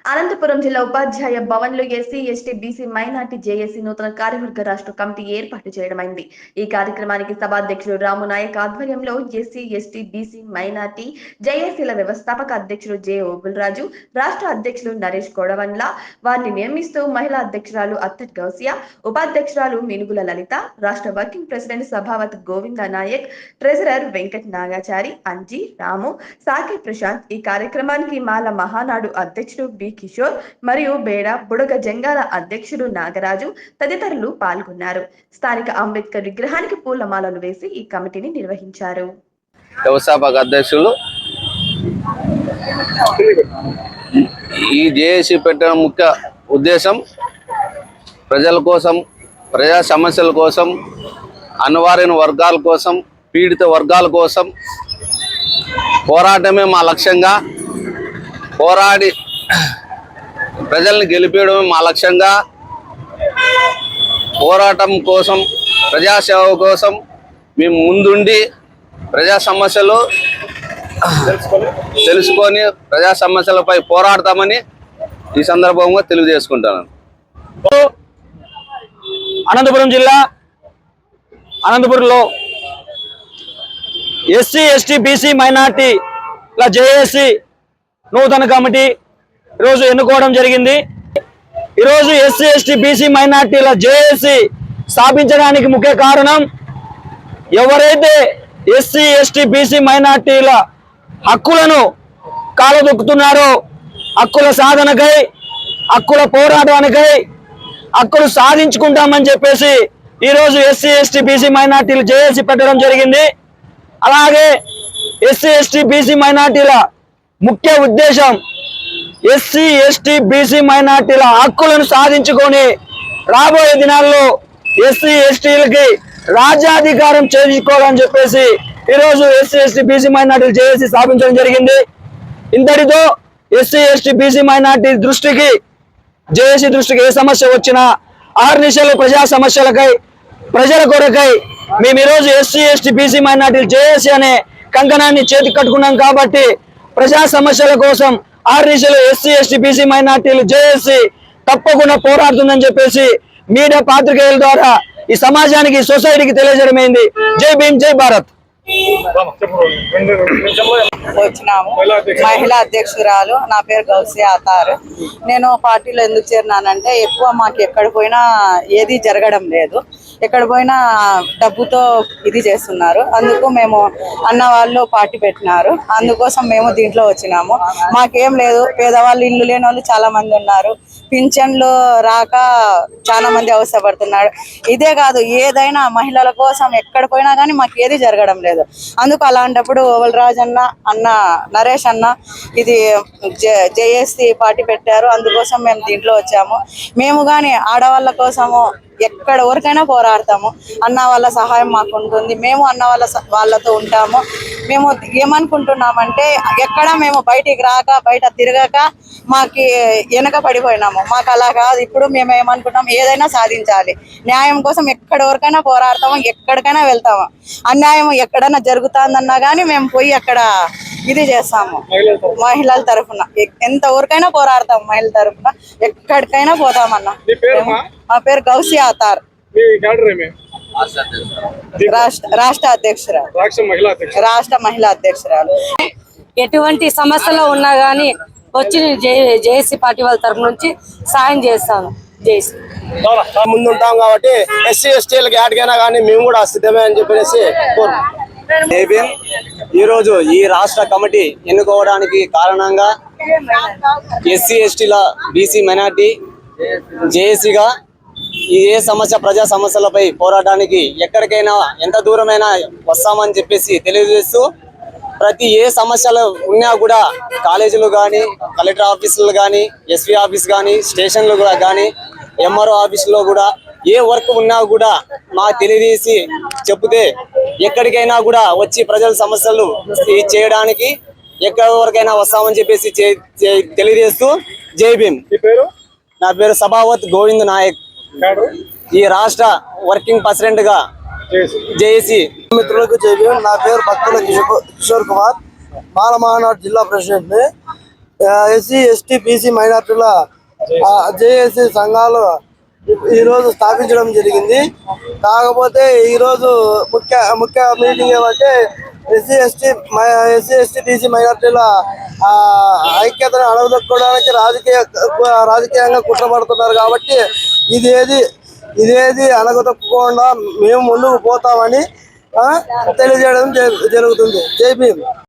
అనంతపురం జిల్లా ఉపాధ్యాయ భవన్లో SC ST BC minority JAC నూతన కార్యవర్గ రాష్ట్ర కమిటీ ఏర్పాటు చేయడమైంది. ఈ కార్యక్రమానికి సభాధ్యక్షుడు రాము నాయక్ ఆధ్వర్యంలో ఎస్సీ ఎస్టీ బీసీ మైనార్టీ జేఏసీల వ్యవస్థాపక అధ్యక్షుడు జె ఓబుల్రాజు, రాష్ట్ర అధ్యక్షులు నరేష్ కొడవన్ల వారిని నియమిస్తూ మహిళా అధ్యక్షురాలు అత్తర్ గౌసియా, ఉపాధ్యక్షురాలు మినుగుల లలిత, రాష్ట్ర working president Sabhavath Govinda Nayak, treasurer Venkat Nagachari, Anji, Ramu, Saki Prashanth, ఈ కార్యక్రమానికి మాల మహానాడు అధ్యక్షుడు బి కిషోర్ మరియు బేడ బుడగ జంగాల అధ్యక్షుడు నాగరాజు తదితరులు పాల్గొన్నారు. స్థానిక అంబేద్కర్ విగ్రహానికి పూలమాలలు వేసి ఈ కమిటీని నిర్వహించారు. వ్యవస్థాపక అధ్యక్షులు ఈ జేఏసీ పెట్టిన ముఖ్య ఉద్దేశం ప్రజల కోసం, ప్రజా సమస్యల కోసం, అణగారిన వర్గాల కోసం, పీడిత వర్గాల కోసం పోరాటమే మా లక్ష్యంగా, పోరాడి ప్రజల్ని గెలిపేయడమే మా లక్ష్యంగా, పోరాటం కోసం, ప్రజాసేవ కోసం మేము ముందుండి ప్రజా సమస్యలు తెలుసుకొని ప్రజా సమస్యలపై పోరాడతామని ఈ సందర్భంగా తెలియజేసుకుంటాను. అనంతపురం జిల్లా అనంతపురంలో ఎస్సీ ఎస్టీ బీసీ మైనార్టీల జేఏసీ నూతన కమిటీ ఈరోజు ఎన్నుకోవడం జరిగింది. ఈరోజు ఎస్సీ ఎస్టీ బీసీ మైనార్టీల జేఏసీ స్థాపించడానికి ముఖ్య కారణం, ఎవరైతే ఎస్సీ ఎస్టీ బీసీ మైనార్టీల హక్కులను కాలదొక్కుతున్నారో, హక్కుల సాధనకై, హక్కుల పోరాటానికై, హక్కులు సాధించుకుంటామని చెప్పేసి ఈరోజు ఎస్సీ ఎస్టీ బీసీ మైనార్టీలు జేఏసీ పెట్టడం జరిగింది. అలాగే ఎస్సీ ఎస్టీ బీసీ మైనార్టీల ముఖ్య ఉద్దేశం ఎస్సీ ఎస్టీ బీసీ మైనార్టీల హక్కులను సాధించుకొని రాబోయే దినాల్లో ఎస్సీ ఎస్టీలకి రాజ్యాధికారం చేయించుకోవాలని చెప్పేసి ఈరోజు ఎస్సీ ఎస్టీ బీసీ మైనార్టీలు జేఏసీ స్థాపించడం జరిగింది. ఇంతటితో ఎస్సీ ఎస్టీ బీసీ మైనార్టీ దృష్టికి, జేఏసీ దృష్టికి ఏ సమస్య వచ్చినా ఆర్నిశలు ప్రజా సమస్యలకై, ప్రజల కొరకై మేము ఈరోజు ఎస్సీ ఎస్టీ బీసీ మైనార్టీలు జేఏసీ అనే కంకణాన్ని చేతికి కట్టుకున్నాం. కాబట్టి ప్రజా సమస్యల కోసం ఆర్నిశలు ఎస్సీ ఎస్టీ బీసీ మైనార్టీలు జేఏసీ తప్పకుండా పోరాడుతుందని చెప్పేసి మీడియా పాత్రికేయుల ద్వారా ఈ సమాజానికి, సొసైటీకి తెలియజేయడమైంది. జై భీమ్, జై భారత్. వచ్చినాము. మహిళా అధ్యక్షురాలు, నా పేరు గౌసియా అతార్. నేను పార్టీలో ఎందుకు చేరినానంటే, ఎక్కువ మాకు ఎక్కడ పోయినా ఏది జరగడం లేదు, ఎక్కడ పోయినా డబ్బుతో ఇది చేస్తున్నారు. అందుకు మేము అన్న వాళ్ళు పార్టీ పెట్టినారు, అందుకోసం మేము దీంట్లో వచ్చినాము. మాకేం లేదు, పేదవాళ్ళు, ఇల్లు లేని వాళ్ళు చాలా మంది ఉన్నారు, పింఛన్లు రాక చాలా మంది అవస్థపడుతున్నారు. ఇదే కాదు, ఏదైనా మహిళల కోసం ఎక్కడ పోయినా కానీ మాకు ఏది జరగడం లేదు. అందుకు అలాంటప్పుడు ఓబుల్రాజు అన్న నరేష్ అన్న ఇది జేఏసీ పార్టీ పెట్టారు, అందుకోసం మేము దీంట్లో వచ్చాము. మేము కానీ ఆడవాళ్ళ కోసము ఎక్కడ వరకైనా పోరాడతాము. అన్న వాళ్ళ సహాయం మాకు ఉంటుంది, మేము అన్న వాళ్ళతో ఉంటాము. మేము ఏమనుకుంటున్నామంటే, ఎక్కడ మేము బయటికి రాక, బయట తిరగక మాకు వెనక పడిపోయినాము. మాకు అలా కాదు, ఇప్పుడు మేము ఏమనుకుంటాం, ఏదైనా సాధించాలి. న్యాయం కోసం ఎక్కడి వరకైనా పోరాడతాము, ఎక్కడికైనా వెళ్తాము. అన్యాయం ఎక్కడైనా జరుగుతుందన్నా కానీ మేము పోయి అక్కడ ఇది చేస్తాము. మహిళల తరఫున ఎంత వరకైనా పోరాడతాము, మహిళల తరఫున ఎక్కడికైనా పోతామన్నా. మా పేరు గౌసియా అతార్, రాష్ట్ర అధ్యక్షురాలు, రాష్ట్ర మహిళా అధ్యక్షురాలు. ఎటువంటి సమస్యలో ఉన్నా గానీ వచ్చి జేఏసీ పార్టీ వాళ్ళ తరఫు నుంచి సాయం చేస్తాను. జేఏసీ ముందుంటాం కాబట్టి ఎస్సీ ఎస్టీలకి యాడ్కైనా కానీ మేము కూడా సిద్ధమే అని చెప్పేసి ఈరోజు ఈ రాష్ట్ర కమిటీ ఎన్నుకోవడానికి కారణంగా ఎస్సీ ఎస్టీల బీసీ మైనార్టీ జేఏసీగా ఏ సమస్య, ప్రజా సమస్యలపై పోరాటానికి ఎక్కడికైనా ఎంత దూరమైనా వస్తామని చెప్పేసి తెలియజేస్తూ, ప్రతి ఏ సమస్యలు ఉన్నా కూడా కాలేజీలు కానీ, కలెక్టర్ ఆఫీసులు కానీ, ఎస్పీ ఆఫీస్ కానీ, స్టేషన్లు కానీ, ఎంఆర్ఓ ఆఫీసులో కూడా ఏ వర్క్ ఉన్నా కూడా మాకు తెలియజేసి చెప్తే ఎక్కడికైనా కూడా వచ్చి ప్రజల సమస్యలు చేయడానికి ఎక్కడి వరకైనా వస్తామని చెప్పేసి తెలియజేస్తూ జై భీమ్. నా పేరు సభావత్ గోవింద నాయక్, ఈ రాష్ట్ర వర్కింగ్ ప్రెసిడెంట్ గా జేఏసీ. మిత్రులకు జై భీమ్. నా పేరు భక్తుల కిషోర్ కుమార్, మాల మహానాడు జిల్లా ప్రెసిడెంట్ ని. ఎస్సీ ఎస్టీ బీసీ మైనార్టీల జేఏసీ సంఘాలు ఈరోజు స్థాపించడం జరిగింది. కాకపోతే ఈరోజు ముఖ్య మీటింగ్ ఏమంటే ఎస్సీ ఎస్టీ బీసీ మైనార్టీల ఐక్యతను అణగదొక్కడానికి రాజకీయంగా కుట్రపడుతున్నారు. కాబట్టి ఇదేది అణగదొక్కకుండా మేము ముందుకు పోతామని తెలియజేయడం జరుగుతుంది. జై భీమ్.